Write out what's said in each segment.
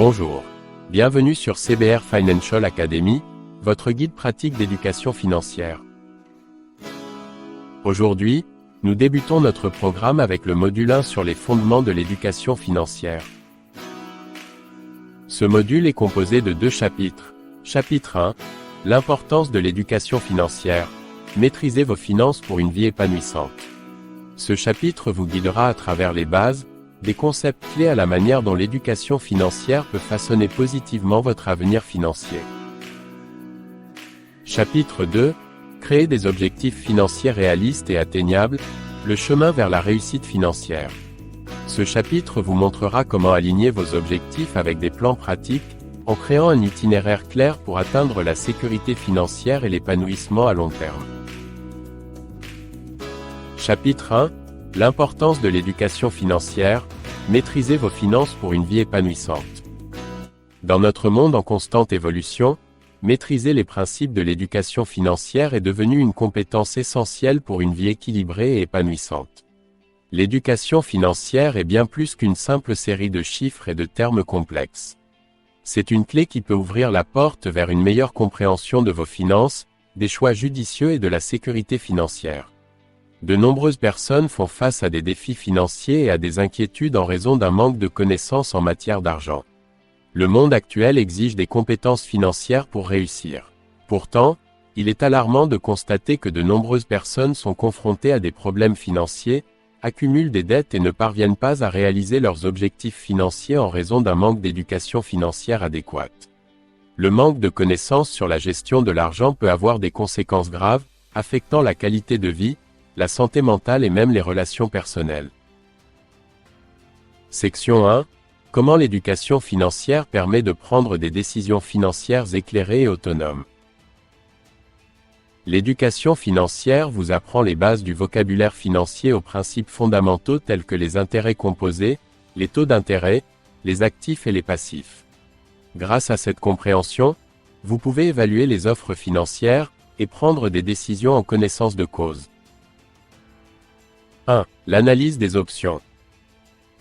Bonjour. Bienvenue sur CBR Financial Academy, votre guide pratique d'éducation financière. Aujourd'hui, nous débutons notre programme avec le module 1 sur les fondements de l'éducation financière. Ce module est composé de 2 chapitres. Chapitre 1, l'importance de l'éducation financière. Maîtrisez vos finances pour une vie épanouissante. Ce chapitre vous guidera à travers les bases, des concepts clés à la manière dont l'éducation financière peut façonner positivement votre avenir financier. Chapitre 2, créer des objectifs financiers réalistes et atteignables, le chemin vers la réussite financière. Ce chapitre vous montrera comment aligner vos objectifs avec des plans pratiques, en créant un itinéraire clair pour atteindre la sécurité financière et l'épanouissement à long terme. Chapitre 1, l'importance de l'éducation financière, maîtrisez vos finances pour une vie épanouissante. Dans notre monde en constante évolution, maîtriser les principes de l'éducation financière est devenu une compétence essentielle pour une vie équilibrée et épanouissante. L'éducation financière est bien plus qu'une simple série de chiffres et de termes complexes. C'est une clé qui peut ouvrir la porte vers une meilleure compréhension de vos finances, des choix judicieux et de la sécurité financière. De nombreuses personnes font face à des défis financiers et à des inquiétudes en raison d'un manque de connaissances en matière d'argent. Le monde actuel exige des compétences financières pour réussir. Pourtant, il est alarmant de constater que de nombreuses personnes sont confrontées à des problèmes financiers, accumulent des dettes et ne parviennent pas à réaliser leurs objectifs financiers en raison d'un manque d'éducation financière adéquate. Le manque de connaissances sur la gestion de l'argent peut avoir des conséquences graves, affectant la qualité de vie, la santé mentale et même les relations personnelles. Section 1. Comment l'éducation financière permet de prendre des décisions financières éclairées et autonomes. L'éducation financière vous apprend les bases du vocabulaire financier aux principes fondamentaux tels que les intérêts composés, les taux d'intérêt, les actifs et les passifs. Grâce à cette compréhension, vous pouvez évaluer les offres financières et prendre des décisions en connaissance de cause. 1. L'analyse des options.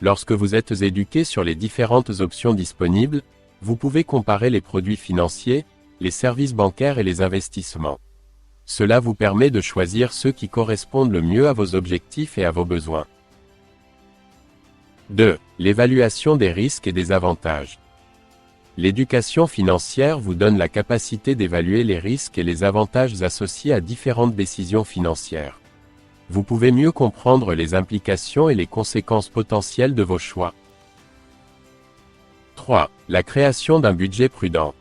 Lorsque vous êtes éduqué sur les différentes options disponibles, vous pouvez comparer les produits financiers, les services bancaires et les investissements. Cela vous permet de choisir ceux qui correspondent le mieux à vos objectifs et à vos besoins. 2. L'évaluation des risques et des avantages. L'éducation financière vous donne la capacité d'évaluer les risques et les avantages associés à différentes décisions financières. Vous pouvez mieux comprendre les implications et les conséquences potentielles de vos choix. 3. La création d'un budget prudent.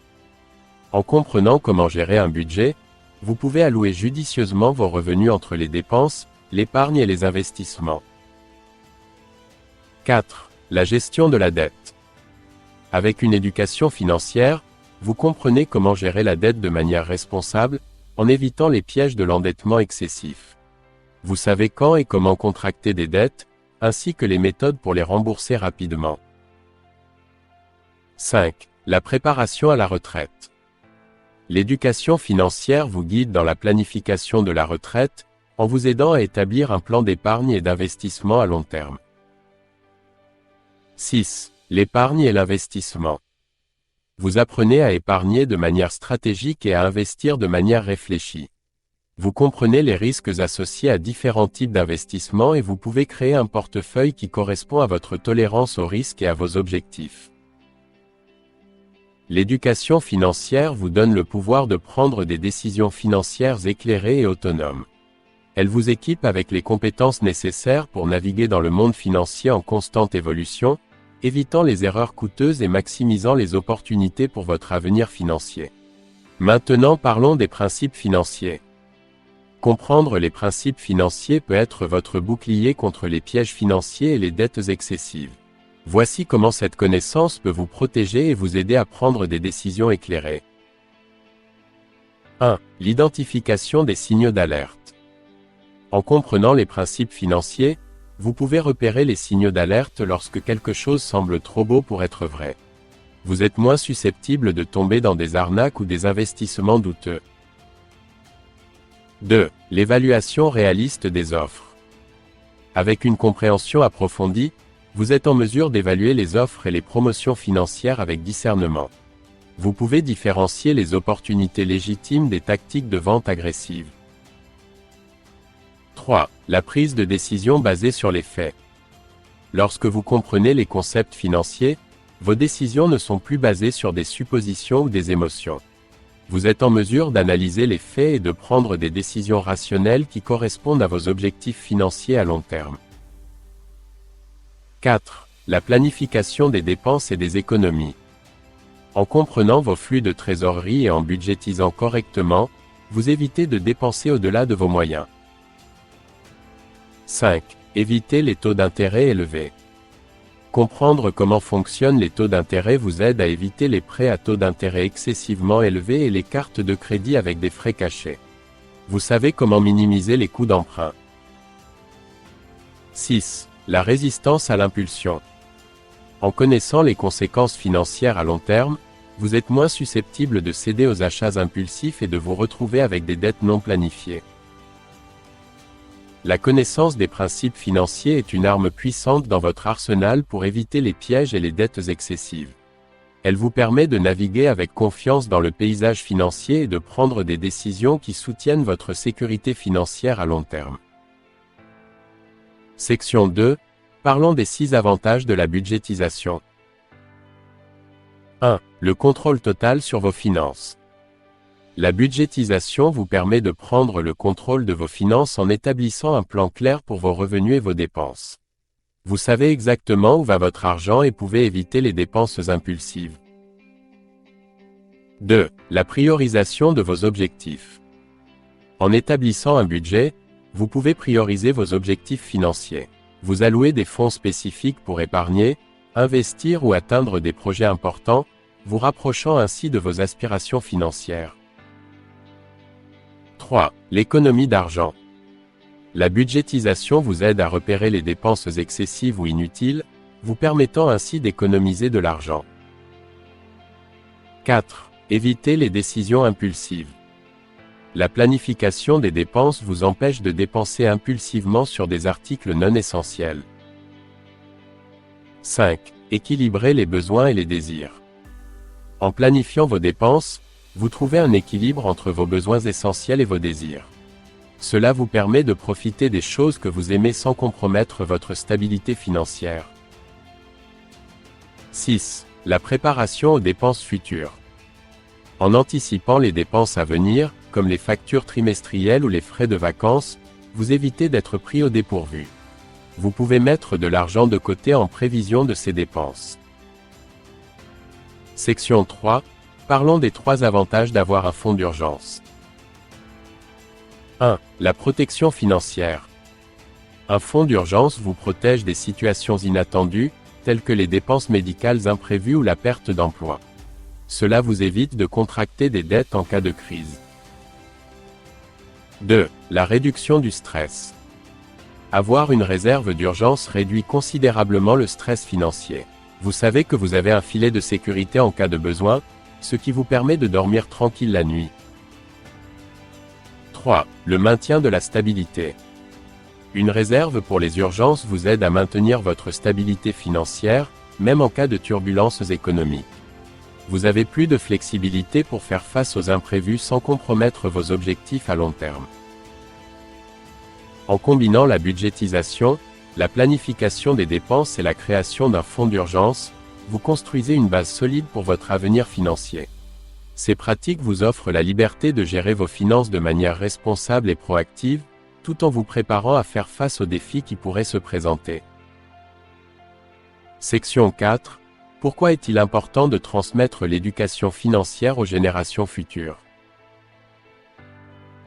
En comprenant comment gérer un budget, vous pouvez allouer judicieusement vos revenus entre les dépenses, l'épargne et les investissements. 4. La gestion de la dette. Avec une éducation financière, vous comprenez comment gérer la dette de manière responsable, en évitant les pièges de l'endettement excessif. Vous savez quand et comment contracter des dettes, ainsi que les méthodes pour les rembourser rapidement. 5. La préparation à la retraite. L'éducation financière vous guide dans la planification de la retraite, en vous aidant à établir un plan d'épargne et d'investissement à long terme. 6. L'épargne et l'investissement. Vous apprenez à épargner de manière stratégique et à investir de manière réfléchie. Vous comprenez les risques associés à différents types d'investissements et vous pouvez créer un portefeuille qui correspond à votre tolérance au risque et à vos objectifs. L'éducation financière vous donne le pouvoir de prendre des décisions financières éclairées et autonomes. Elle vous équipe avec les compétences nécessaires pour naviguer dans le monde financier en constante évolution, évitant les erreurs coûteuses et maximisant les opportunités pour votre avenir financier. Maintenant parlons des principes financiers. Comprendre les principes financiers peut être votre bouclier contre les pièges financiers et les dettes excessives. Voici comment cette connaissance peut vous protéger et vous aider à prendre des décisions éclairées. 1. L'identification des signaux d'alerte. En comprenant les principes financiers, vous pouvez repérer les signaux d'alerte lorsque quelque chose semble trop beau pour être vrai. Vous êtes moins susceptible de tomber dans des arnaques ou des investissements douteux. 2. L'évaluation réaliste des offres. Avec une compréhension approfondie, Vous êtes en mesure d'évaluer les offres et les promotions financières avec discernement. Vous pouvez différencier les opportunités légitimes des tactiques de vente agressives. 3. La prise de décision basée sur les faits. Lorsque vous comprenez les concepts financiers, vos décisions ne sont plus basées sur des suppositions ou des émotions. Vous êtes en mesure d'analyser les faits et de prendre des décisions rationnelles qui correspondent à vos objectifs financiers à long terme. 4. La planification des dépenses et des économies. En comprenant vos flux de trésorerie et en budgétisant correctement, vous évitez de dépenser au-delà de vos moyens. 5. Évitez les taux d'intérêt élevés. Comprendre comment fonctionnent les taux d'intérêt vous aide à éviter les prêts à taux d'intérêt excessivement élevés et les cartes de crédit avec des frais cachés. Vous savez comment minimiser les coûts d'emprunt. 6. La résistance à l'impulsion. En connaissant les conséquences financières à long terme, vous êtes moins susceptible de céder aux achats impulsifs et de vous retrouver avec des dettes non planifiées. La connaissance des principes financiers est une arme puissante dans votre arsenal pour éviter les pièges et les dettes excessives. Elle vous permet de naviguer avec confiance dans le paysage financier et de prendre des décisions qui soutiennent votre sécurité financière à long terme. Section 2. Parlons des 6 avantages de la budgétisation. 1. Le contrôle total sur vos finances. La budgétisation vous permet de prendre le contrôle de vos finances en établissant un plan clair pour vos revenus et vos dépenses. Vous savez exactement où va votre argent et pouvez éviter les dépenses impulsives. 2. La priorisation de vos objectifs. En établissant un budget, vous pouvez prioriser vos objectifs financiers. Vous allouez des fonds spécifiques pour épargner, investir ou atteindre des projets importants, vous rapprochant ainsi de vos aspirations financières. 3. L'économie d'argent. La budgétisation vous aide à repérer les dépenses excessives ou inutiles, vous permettant ainsi d'économiser de l'argent. 4. Évitez les décisions impulsives. La planification des dépenses vous empêche de dépenser impulsivement sur des articles non essentiels. 5. Équilibrer les besoins et les désirs. En planifiant vos dépenses, vous trouvez un équilibre entre vos besoins essentiels et vos désirs. Cela vous permet de profiter des choses que vous aimez sans compromettre votre stabilité financière. 6. La préparation aux dépenses futures. En anticipant les dépenses à venir, comme les factures trimestrielles ou les frais de vacances, vous évitez d'être pris au dépourvu. Vous pouvez mettre de l'argent de côté en prévision de ces dépenses. Section 3. Parlons des 3 avantages d'avoir un fonds d'urgence. 1. La protection financière. Un fonds d'urgence vous protège des situations inattendues, telles que les dépenses médicales imprévues ou la perte d'emploi. Cela vous évite de contracter des dettes en cas de crise. 2. La réduction du stress. Avoir une réserve d'urgence réduit considérablement le stress financier. Vous savez que vous avez un filet de sécurité en cas de besoin, ce qui vous permet de dormir tranquille la nuit. 3. Le maintien de la stabilité. Une réserve pour les urgences vous aide à maintenir votre stabilité financière, même en cas de turbulences économiques. Vous avez plus de flexibilité pour faire face aux imprévus sans compromettre vos objectifs à long terme. En combinant la budgétisation, la planification des dépenses et la création d'un fonds d'urgence, vous construisez une base solide pour votre avenir financier. Ces pratiques vous offrent la liberté de gérer vos finances de manière responsable et proactive, tout en vous préparant à faire face aux défis qui pourraient se présenter. Section 4. Pourquoi est-il important de transmettre l'éducation financière aux générations futures?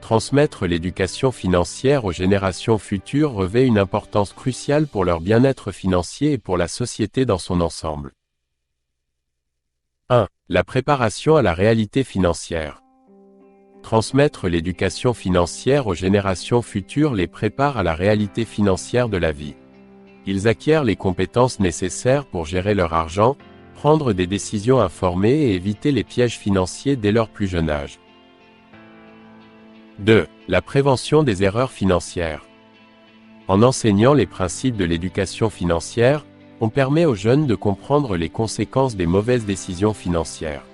Transmettre l'éducation financière aux générations futures revêt une importance cruciale pour leur bien-être financier et pour la société dans son ensemble. 1. La préparation à la réalité financière. Transmettre l'éducation financière aux générations futures les prépare à la réalité financière de la vie. Ils acquièrent les compétences nécessaires pour gérer leur argent, prendre des décisions informées et éviter les pièges financiers dès leur plus jeune âge. 2. La prévention des erreurs financières. En enseignant les principes de l'éducation financière, On permet aux jeunes de comprendre les conséquences des mauvaises décisions financières.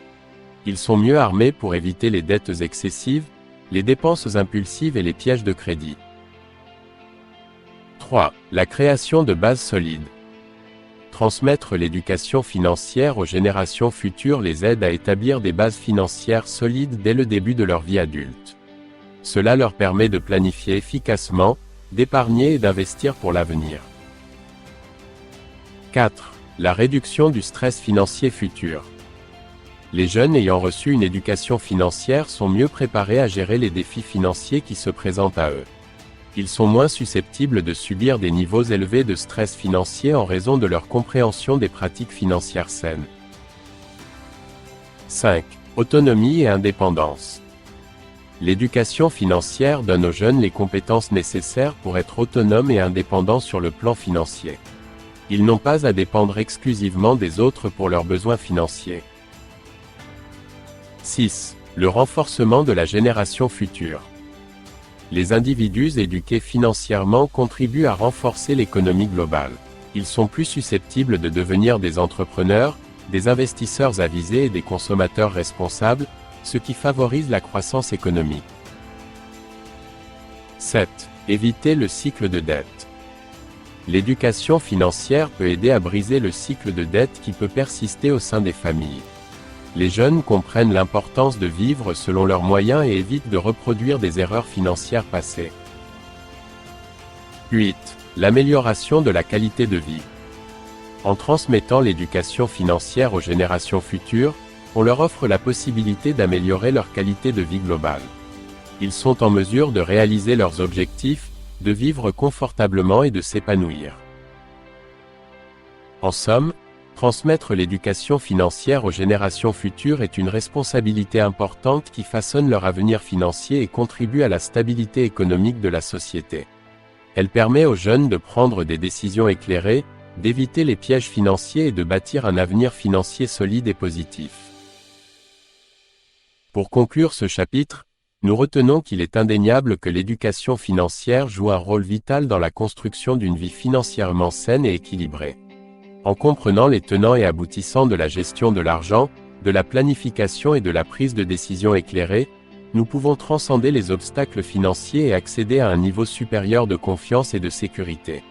Ils sont mieux armés pour éviter les dettes excessives, les dépenses impulsives et les pièges de crédit. 3. La création de bases solides. Transmettre l'éducation financière aux générations futures les aide à établir des bases financières solides dès le début de leur vie adulte. Cela leur permet de planifier efficacement, d'épargner et d'investir pour l'avenir. 4. La réduction du stress financier futur. Les jeunes ayant reçu une éducation financière sont mieux préparés à gérer les défis financiers qui se présentent à eux. Ils sont moins susceptibles de subir des niveaux élevés de stress financier en raison de leur compréhension des pratiques financières saines. 5. Autonomie et indépendance. L'éducation financière donne aux jeunes les compétences nécessaires pour être autonomes et indépendants sur le plan financier. Ils n'ont pas à dépendre exclusivement des autres pour leurs besoins financiers. 6. Le renforcement de la génération future. Les individus éduqués financièrement contribuent à renforcer l'économie globale. Ils sont plus susceptibles de devenir des entrepreneurs, des investisseurs avisés et des consommateurs responsables, ce qui favorise la croissance économique. 7. Éviter le cycle de dette. L'éducation financière peut aider à briser le cycle de dette qui peut persister au sein des familles. Les jeunes comprennent l'importance de vivre selon leurs moyens et évitent de reproduire des erreurs financières passées. 8. L'amélioration de la qualité de vie. En transmettant l'éducation financière aux générations futures, on leur offre la possibilité d'améliorer leur qualité de vie globale. Ils sont en mesure de réaliser leurs objectifs, de vivre confortablement et de s'épanouir. En somme, transmettre l'éducation financière aux générations futures est une responsabilité importante qui façonne leur avenir financier et contribue à la stabilité économique de la société. Elle permet aux jeunes de prendre des décisions éclairées, d'éviter les pièges financiers et de bâtir un avenir financier solide et positif. Pour conclure ce chapitre, nous retenons qu'il est indéniable que l'éducation financière joue un rôle vital dans la construction d'une vie financièrement saine et équilibrée. En comprenant les tenants et aboutissants de la gestion de l'argent, de la planification et de la prise de décision éclairée, nous pouvons transcender les obstacles financiers et accéder à un niveau supérieur de confiance et de sécurité.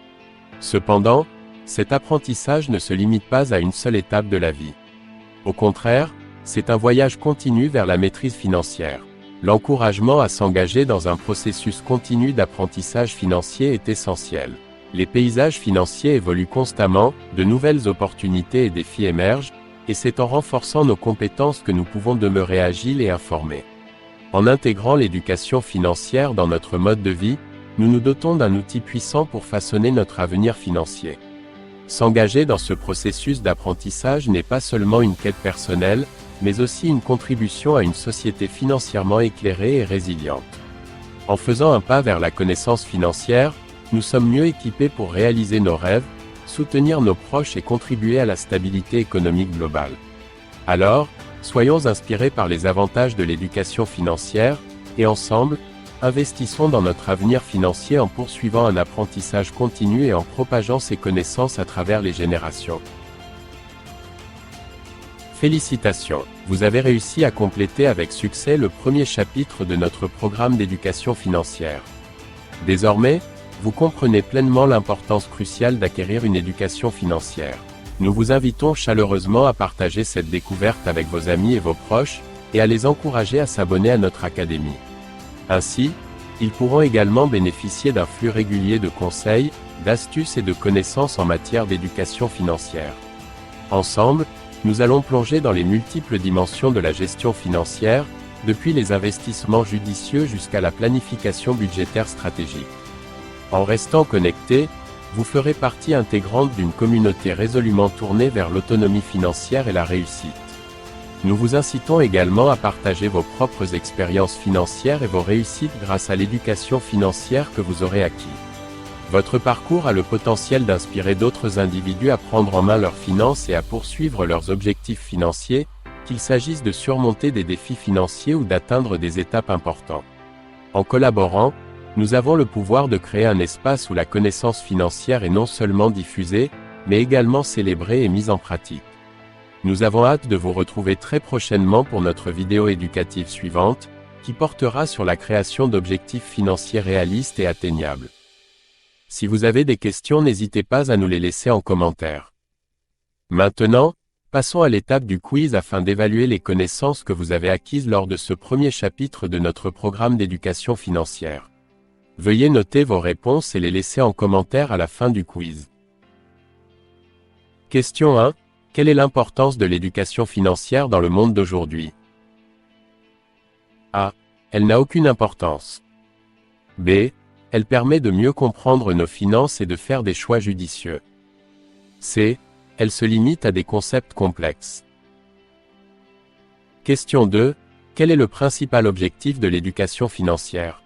Cependant, cet apprentissage ne se limite pas à une seule étape de la vie. Au contraire, c'est un voyage continu vers la maîtrise financière. L'encouragement à s'engager dans un processus continu d'apprentissage financier est essentiel. Les paysages financiers évoluent constamment, de nouvelles opportunités et défis émergent, et c'est en renforçant nos compétences que nous pouvons demeurer agiles et informés. En intégrant l'éducation financière dans notre mode de vie, nous nous dotons d'un outil puissant pour façonner notre avenir financier. S'engager dans ce processus d'apprentissage n'est pas seulement une quête personnelle, mais aussi une contribution à une société financièrement éclairée et résiliente. En faisant un pas vers la connaissance financière, nous sommes mieux équipés pour réaliser nos rêves, soutenir nos proches et contribuer à la stabilité économique globale. Alors, soyons inspirés par les avantages de l'éducation financière, et ensemble, investissons dans notre avenir financier en poursuivant un apprentissage continu et en propageant ces connaissances à travers les générations. Félicitations, vous avez réussi à compléter avec succès le premier chapitre de notre programme d'éducation financière. Désormais, vous comprenez pleinement l'importance cruciale d'acquérir une éducation financière. Nous vous invitons chaleureusement à partager cette découverte avec vos amis et vos proches, et à les encourager à s'abonner à notre académie. Ainsi, ils pourront également bénéficier d'un flux régulier de conseils, d'astuces et de connaissances en matière d'éducation financière. Ensemble, nous allons plonger dans les multiples dimensions de la gestion financière, depuis les investissements judicieux jusqu'à la planification budgétaire stratégique. En restant connectés, vous ferez partie intégrante d'une communauté résolument tournée vers l'autonomie financière et la réussite. Nous vous incitons également à partager vos propres expériences financières et vos réussites grâce à l'éducation financière que vous aurez acquis. Votre parcours a le potentiel d'inspirer d'autres individus à prendre en main leurs finances et à poursuivre leurs objectifs financiers, qu'il s'agisse de surmonter des défis financiers ou d'atteindre des étapes importantes. En collaborant, nous avons le pouvoir de créer un espace où la connaissance financière est non seulement diffusée, mais également célébrée et mise en pratique. Nous avons hâte de vous retrouver très prochainement pour notre vidéo éducative suivante, qui portera sur la création d'objectifs financiers réalistes et atteignables. Si vous avez des questions, n'hésitez pas à nous les laisser en commentaire. Maintenant, passons à l'étape du quiz afin d'évaluer les connaissances que vous avez acquises lors de ce premier chapitre de notre programme d'éducation financière. Veuillez noter vos réponses et les laisser en commentaire à la fin du quiz. Question 1. Quelle est l'importance de l'éducation financière dans le monde d'aujourd'hui? A. Elle n'a aucune importance. B. Elle permet de mieux comprendre nos finances et de faire des choix judicieux. C. Elle se limite à des concepts complexes. Question 2. Quel est le principal objectif de l'éducation financière?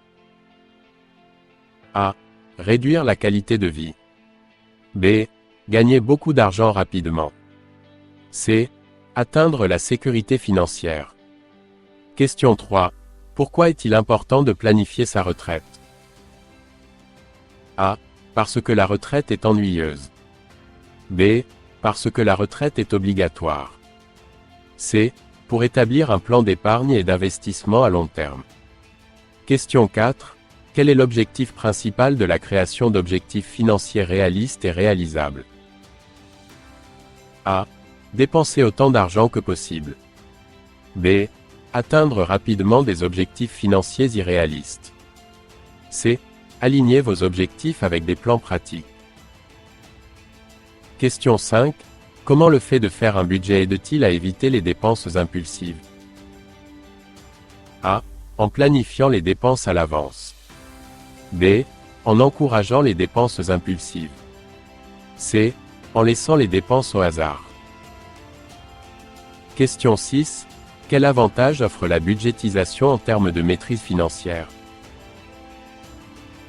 A. Réduire la qualité de vie. B. Gagner beaucoup d'argent rapidement. C. Atteindre la sécurité financière. Question 3. Pourquoi est-il important de planifier sa retraite? A. Parce que la retraite est ennuyeuse. B. Parce que la retraite est obligatoire. C. Pour établir un plan d'épargne et d'investissement à long terme. Question 4. Quel est l'objectif principal de la création d'objectifs financiers réalistes et réalisables? A. Dépenser autant d'argent que possible. B. Atteindre rapidement des objectifs financiers irréalistes. C. Aligner vos objectifs avec des plans pratiques. Question 5. Comment le fait de faire un budget aide-t-il à éviter les dépenses impulsives? A. En planifiant les dépenses à l'avance. B. En encourageant les dépenses impulsives. C. En laissant les dépenses au hasard. Question 6. Quel avantage offre la budgétisation en termes de maîtrise financière?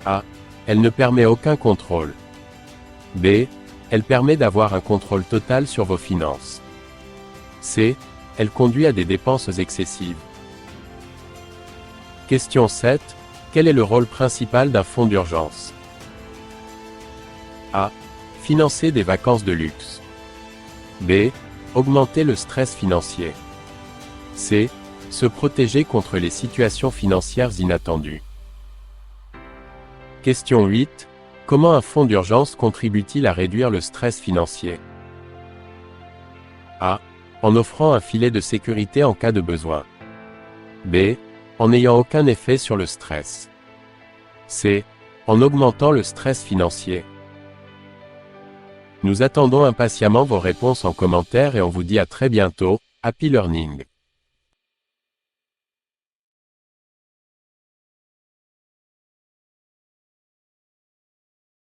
A. Elle ne permet aucun contrôle. B. Elle permet d'avoir un contrôle total sur vos finances. C. Elle conduit à des dépenses excessives. Question 7. Quel est le rôle principal d'un fonds d'urgence? A. Financer des vacances de luxe. B. Augmenter le stress financier. C. Se protéger contre les situations financières inattendues. Question 8. Comment un fonds d'urgence contribue-t-il à réduire le stress financier? A. En offrant un filet de sécurité en cas de besoin. B. En n'ayant aucun effet sur le stress. C. En augmentant le stress financier. Nous attendons impatiemment vos réponses en commentaire et on vous dit à très bientôt. Happy Learning!